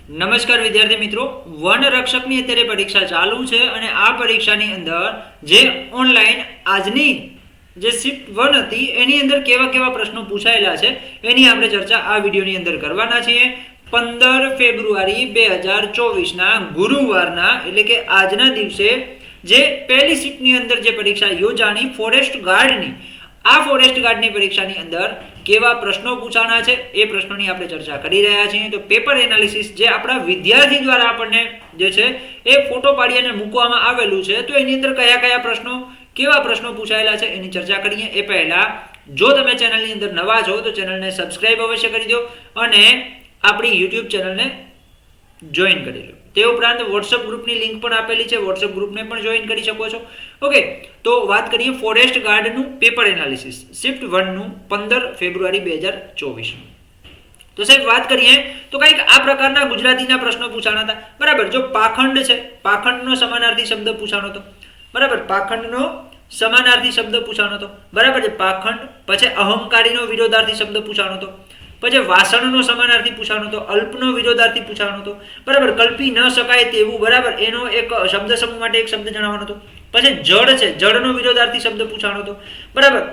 નમસ્કાર વિદ્યાર્થી મિત્રો, વન રક્ષકની અત્યારે પરીક્ષા ચાલુ છે અને આ પરીક્ષાની અંદર જે ઓનલાઈન આજની જે શિફ્ટ 1 હતી એની અંદર કેવા કેવા પ્રશ્નો પૂછાયેલા છે એની આપણે ચર્ચા આ વિડીયોની અંદર કરવાના છીએ. 15 ફેબ્રુઆરી 2024 ના ગુરુવારના એટલે કે આજના દિવસે જે પહેલી શિફ્ટની અંદર જે પરીક્ષા યોજાણી ફોરેસ્ટ ગાર્ડની, આ ફોરેસ્ટ ગાર્ડની પરીક્ષાની અંદર કેવા પ્રશ્નો પૂછાણા છે એ પ્રશ્નોની આપણે ચર્ચા કરી રહ્યા છીએ. તો પેપર એનાલિસિસ જે આપણા વિદ્યાર્થી દ્વારા આપણને જે છે એ ફોટો પાડી અને મૂકવામાં આવેલું છે, તો એની અંદર કયા કયા પ્રશ્નો, કેવા પ્રશ્નો પૂછાયેલા છે એની ચર્ચા કરીએ. એ પહેલા જો તમે ચેનલની અંદર નવા છો તો ચેનલને સબસ્ક્રાઇબ અવશ્ય કરી દો અને આપણી યુટ્યુબ ચેનલને જોઈન કરી લો. તે ઉપરાંત વોટ્સઅપ ગ્રુપની લિંક પણ આપેલી છે, વોટ્સઅપ ગ્રુપને પણ જોઈન કરી શકો છો. ઓકે, તો વાત કરીએ ફોરેસ્ટ ગાર્ડનું પેપર એનાલિસિસ શિફ્ટ 1 નું 15 ફેબ્રુઆરી 2024. તો સાહેબ વાત કરીએ તો કંઈક આ પ્રકારના ગુજરાતીના પ્રશ્નો પૂછાણા હતા. બરાબર, જો પાખંડ છે, પાખંડનો સમાનાર્થી શબ્દ પૂછાણો હતો. બરાબર, પાખંડનો સમાનાર્થી શબ્દ પૂછાણો હતો. બરાબર છે, પાખંડ. પછી અહંકારીનો વિરોધાર્થી શબ્દ પૂછાણો હતો. પછી વાસણનો સમાનાર્થી પૂછાણો હતો. અલ્પનો વિરોધાર્થી પૂછાણો હતો. બરાબર, કલ્પી ન શકાય તેવું, બરાબર, એનો એક શબ્દ સમૂહ માટે એક શબ્દ જણાવવાનો હતો. પછી જળ છે, જળનો વિરોધાર્થી શબ્દ પૂછાણો હતો. બરાબર,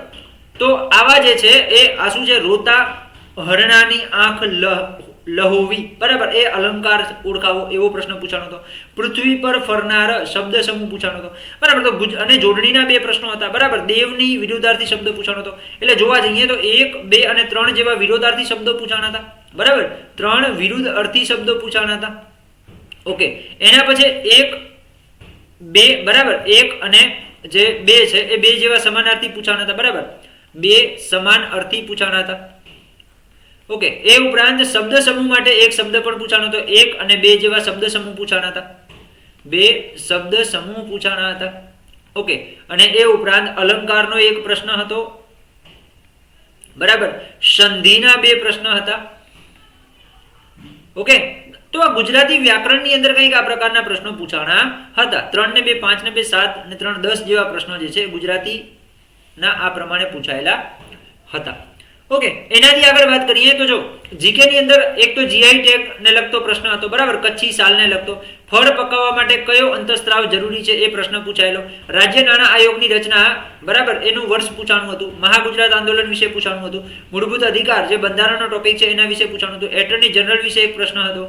તો આવા જે છે એ આ શું છે, રોતા હરણાની આંખ લહોવી, બરાબર, એ અલંકાર ઓળખાવો એવો પ્રશ્ન પૂછાણો હતો. પૃથ્વી પર ફરનાર શબ્દ સમૂહ પૂછાણો હતો. બરાબર, તો અને જોડણીના બે પ્રશ્નો હતા. બરાબર, દેવની વિરુદ્ધાર્થી શબ્દ પૂછાણો હતો. એટલે જોવા જઈએ તો 1, 2 અને 3 જેવા વિરોધાર્થી શબ્દો પૂછાણા હતા. બરાબર, 3 વિરુદ્ધ અર્થી શબ્દો પૂછાણા હતા. ઓકે, એના પછી 1, 2, બરાબર, 1 અને જે 2 છે એ 2 જેવા સમાનાર્થી પૂછાણા હતા. બરાબર, 2 સમાન અર્થી પૂછાણા હતા. ઓકે, એ ઉપરાંત શબ્દ સમૂહ માટે એક શબ્દ પણ પૂછાણો હતો. 1 અને 2 જેવા શબ્દ સમૂહ પૂછાણા હતા. 2 શબ્દ સમૂહ પૂછાણા હતા. ઓકે, અને એ ઉપરાંત અલંકારનો એક પ્રશ્ન હતો. બરાબર, સંધિના 2 પ્રશ્ન હતા. ઓકે, તો આ ગુજરાતી વ્યાકરણની અંદર કંઈક આ પ્રકારના પ્રશ્નો પૂછાણા હતા. 3 ને 2 5 ને 2 7 અને 3 10 જેવા પ્રશ્નો જે છે ગુજરાતીના આ પ્રમાણે પૂછાયેલા હતા. ઓકે, એનાથી આગળ વાત કરીએ તો જો જીકે ની અંદર એક તો જીઆઈ ટેગ ને લગતો પ્રશ્ન હતો. બરાબર, કચ્છી સાલને લગતો. ફળ પકાવવા માટે કયો અંતઃસ્ત્રાવ જરૂરી છે એ પ્રશ્ન પૂછાયેલો. રાજ્ય નાણાં આયોગની રચના, બરાબર, એનું વર્ષ પૂછાણું હતું. મહાગુજરાત આંદોલન વિશે પૂછાણું હતું. મૂળભૂત અધિકાર જે બંધારણનો ટોપિક છે એના વિશે પૂછાણું હતું. એટર્ની જનરલ વિશે એક પ્રશ્ન હતો.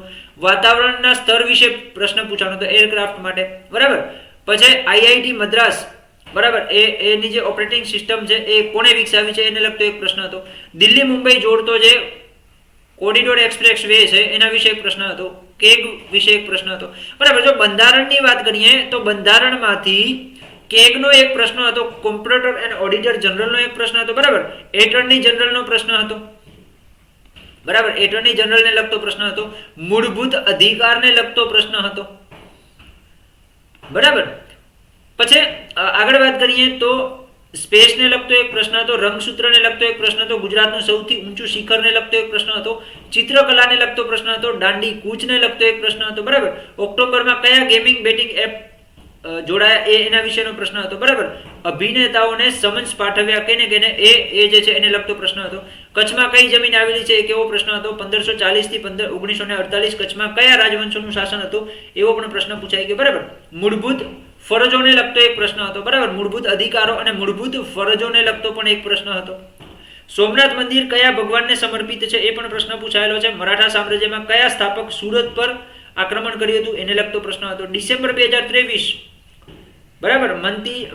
વાતાવરણના સ્તર વિશે પ્રશ્ન પૂછાણો હતો એરક્રાફ્ટ માટે. બરાબર, પછી આઈઆઈટી મદ્રાસ, બરાબર, એની જે ઓપરેટિંગ સિસ્ટમ છે એ કોણે વિકસાવી છે એને લગતો એક પ્રશ્ન હતો. દિલ્હી મુંબઈ જોડતો જે કોરિડોર એક્સપ્રેસ વે છે એના વિશે એક પ્રશ્ન હતો. કેગ વિશે એક પ્રશ્ન હતો. બરાબર, જો બંધારણની વાત કરીએ તો બંધારણમાંથી કેગનો એક પ્રશ્ન હતો. કોમ્પ્યુટર એન્ડ ઓડિટર જનરલનો એક પ્રશ્ન હતો. બરાબર, એટર્ની જનરલનો પ્રશ્ન હતો. બરાબર, એટર્ની જનરલને લગતો પ્રશ્ન હતો. મૂળભૂત અધિકારને લગતો પ્રશ્ન હતો. બરાબર, પછી આગળ વાત કરીએ તો સ્પેસને લગતો એક પ્રશ્ન હતો. રંગસૂત્રને લગતો એક પ્રશ્ન હતો. ગુજરાતનું સૌથી ઊંચું શિખરને લગતો એક પ્રશ્ન હતો. ચિત્રકલાને લગતો પ્રશ્ન હતો. દાંડી કૂચને લગતો એક પ્રશ્ન હતો. બરાબર, ઓક્ટોબરમાં કયા ગેમિંગ બેટિંગ એપ જોડાયા એ એના વિશેનો પ્રશ્ન હતો. બરાબર, અભિનેતાઓને સમન્સ પાઠવ્યા કેને કેને એ જે છે એને લગતો પ્રશ્ન હતો. કચ્છમાં કઈ જમીન આવેલી છે એ કેવો પ્રશ્ન હતો. 1540 થી 1948 કચ્છમાં કયા રાજવંશોનું શાસન હતું એવો પણ પ્રશ્ન પૂછાઈ ગયો. બરાબર, મૂળભૂત ફરજોને લગતો એક પ્રશ્ન હતો. બરાબર, મૂળભૂત અધિકારો અને મૂળભૂત ફરજોને લગતો પણ એક પ્રશ્ન હતો. સોમનાથ મંદિર કયા ભગવાનને સમર્પિત છે એ પણ પ્રશ્ન પૂછાયેલો છે. મરાઠા સામ્રાજ્યમાં કયા સ્થાપક સુરત પર આક્રમણ કર્યું હતું એને લગતો પ્રશ્ન હતો. ડિસેમ્બર 2023, બરાબર,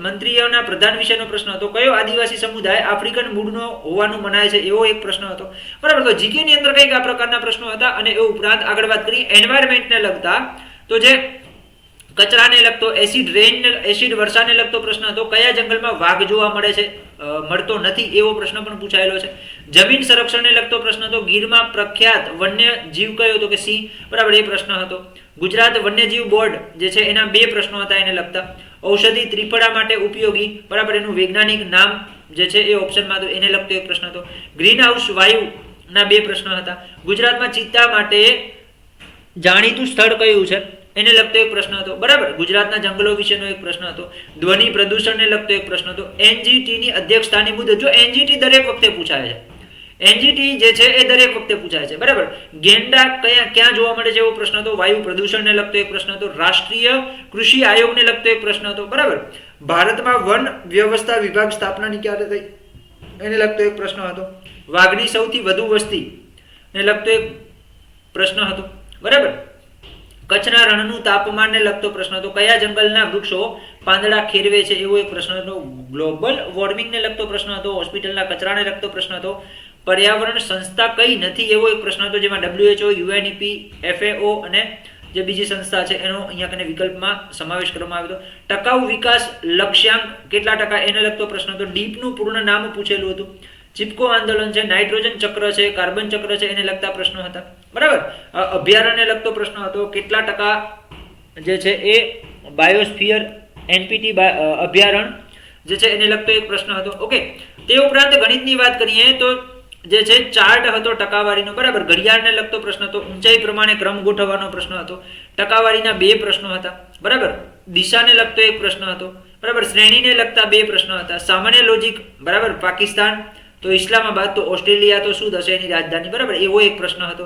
મંત્રીઓના પ્રધાન વિશેનો પ્રશ્ન હતો. કયો આદિવાસી સમુદાય આફ્રિકન મૂળનો હોવાનું મનાય છે એવો એક પ્રશ્ન હતો. બરાબર, તો જીકે ની અંદર કંઈક આ પ્રકારના પ્રશ્નો હતા. અને એ ઉપરાંત આગળ વાત કરીએ એન્વાયરમેન્ટને લગતા તો જે કચરાને લગતો, એસિડ વર્ષાને લગતો પ્રશ્ન હતો. કયા જંગલમાં વાઘ જોવા મળતો નથી એવો પ્રશ્ન પણ પૂછાયેલો છે. જમીન સંરક્ષણને લગતો પ્રશ્ન હતો. ગીરમાં પ્રખ્યાત વન્ય જીવ કયો હતો કે સિંહ. બરાબર, એ પ્રશ્ન હતો. ગુજરાત વન્યજીવ બોર્ડ જે છે એના 2 પ્રશ્નો હતા એને લગતા. ઔષધિ ત્રિફળા માટે ઉપયોગી, બરાબર, એનું વૈજ્ઞાનિક નામ જે છે એ ઓપ્શનમાં હતું એને લગતો એક પ્રશ્ન હતો. ગ્રીન હાઉસ વાયુના 2 પ્રશ્ન હતા. ગુજરાતમાં ચિત્તા માટે જાણીતું સ્થળ કયું છે એને લગતો એક પ્રશ્ન હતો. બરાબર, ગુજરાતના જંગલો વિશેનો એક પ્રશ્ન હતો. ધ્વનિ પ્રદૂષણને લગતો એક પ્રશ્ન હતો. એનજીટી ની અધ્યક્ષતાની મુદત, જો એનજીટી દરેક વખતે પૂછાય છે એનજીટી જે છે એ દરેક વખતે પૂછાય છે, બરાબર. ગેંડા ક્યાં જોવા મળે છે એવો પ્રશ્ન હતો. વાયુ પ્રદૂષણને લગતો એક પ્રશ્ન હતો. રાષ્ટ્રીય કૃષિ આયોગને લગતો એક પ્રશ્ન હતો, બરાબર. ભારતમાં વન વ્યવસ્થા વિભાગ સ્થાપનાની ક્યારે થઈ એને લગતો એક પ્રશ્ન હતો. વાઘની સૌથી વધુ વસ્તી ને લગતો એક પ્રશ્ન હતો, બરાબર. કચ્છના રણનું તાપમાનને લગતો પ્રશ્ન હતો. કયા જંગલના વૃક્ષો પાંદડા ખેરવે છે એવો એક પ્રશ્ન હતો. ગ્લોબલ વોર્મિંગને લગતો પ્રશ્ન હતો. હોસ્પિટલના કચરાને લગતો પ્રશ્ન હતો. પર્યાવરણ સંસ્થા કઈ નથી એવો એક પ્રશ્ન હતો, જેમાં WHO, UNEP, FAO અને જે બીજી સંસ્થા છે એનો અહીંયા કને વિકલ્પમાં સમાવેશ કરવામાં આવ્યો હતો. ટકાઉ વિકાસ લક્ષ્યાંક કેટલા ટકા એને લગતો પ્રશ્ન હતો. ડીપનું પૂર્ણ નામ પૂછેલું હતું. ચિપકો આંદોલન છે, નાઇટ્રોજન ચક્ર છે, કાર્બન ચક્ર છે એને લગતા પ્રશ્નો હતા, બરાબર. અભયારણ્યને લગતો પ્રશ્ન હતો. કેટલા ટકા જે છે એ બાયોસ્ફિયર NPT અભયારણ્ય જે છે એને લગતો એક પ્રશ્ન હતો. ઓકે, તે ઉપરાંત ગણિતની વાત કરીએ તો જે છે ચાર્ટ હતો ટકાવારીનો, બરાબર. ઘડિયાળને લગતો પ્રશ્ન હતો. ઊંચાઈ પ્રમાણે ક્રમ ગોઠવવાનો પ્રશ્ન હતો. ટકાવારીના 2 પ્રશ્નો હતા, બરાબર. દિશાને લગતો એક પ્રશ્ન હતો, બરાબર. શ્રેણીને લગતા 2 પ્રશ્નો હતા. સામાન્ય લોજિક, બરાબર. પાકિસ્તાન તો ઇસ્લામાબાદ તો ઓસ્ટ્રેલિયા તો શું થશે એની રાજધાની, બરાબર, એવો એક પ્રશ્ન હતો.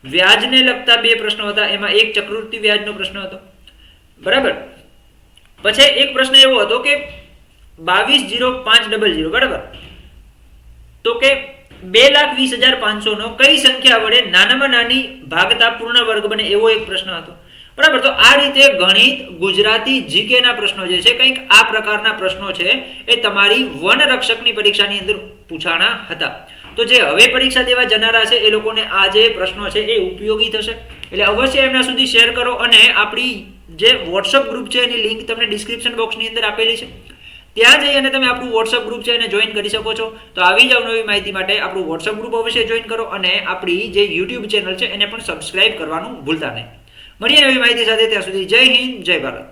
વ્યાજને લગતા 2 પ્રશ્નો હતા. એમાં એક ચક્રવૃત્તિ વ્યાજનો પ્રશ્ન હતો, બરાબર. પછી એક પ્રશ્ન એવો હતો કે 22,0500, બરાબર, તો કે 2,20,500 નો કઈ સંખ્યા વડે નાનામાં નાની ભાગતા પૂર્ણ વર્ગ બને એવો એક પ્રશ્ન હતો, બરાબર. તો આ રીતે ગણિત, ગુજરાતી, જીકે ના પ્રશ્નો જે છે કંઈક આ પ્રકારના પ્રશ્નો છે એ તમારી વન રક્ષકની પરીક્ષાની અંદર પૂછાણા હતા. તો જે હવે પરીક્ષા દેવા જનારા છે એ લોકોને આ જે પ્રશ્નો છે એ ઉપયોગી થશે, એટલે અવશ્ય એમના સુધી શેર કરો. અને આપણી જે વોટ્સઅપ ગ્રુપ છે એની લિંક તમને ડિસ્ક્રિપ્શન બોક્સની અંદર આપેલી છે, ત્યાં જઈ અને તમે આપણું વોટ્સઅપ ગ્રુપ છે એને જોઈન કરી શકો છો. તો આવી જ નવી માહિતી માટે આપણું વોટ્સઅપ ગ્રુપ અવશ્ય જોઈન કરો અને આપણી જે યુટ્યુબ ચેનલ છે એને પણ સબસ્ક્રાઇબ કરવાનું ભૂલતા નહીં. મળીએ નવી માહિતી સાથે, ત્યાં સુધી જય હિન્દ, જય ભારત.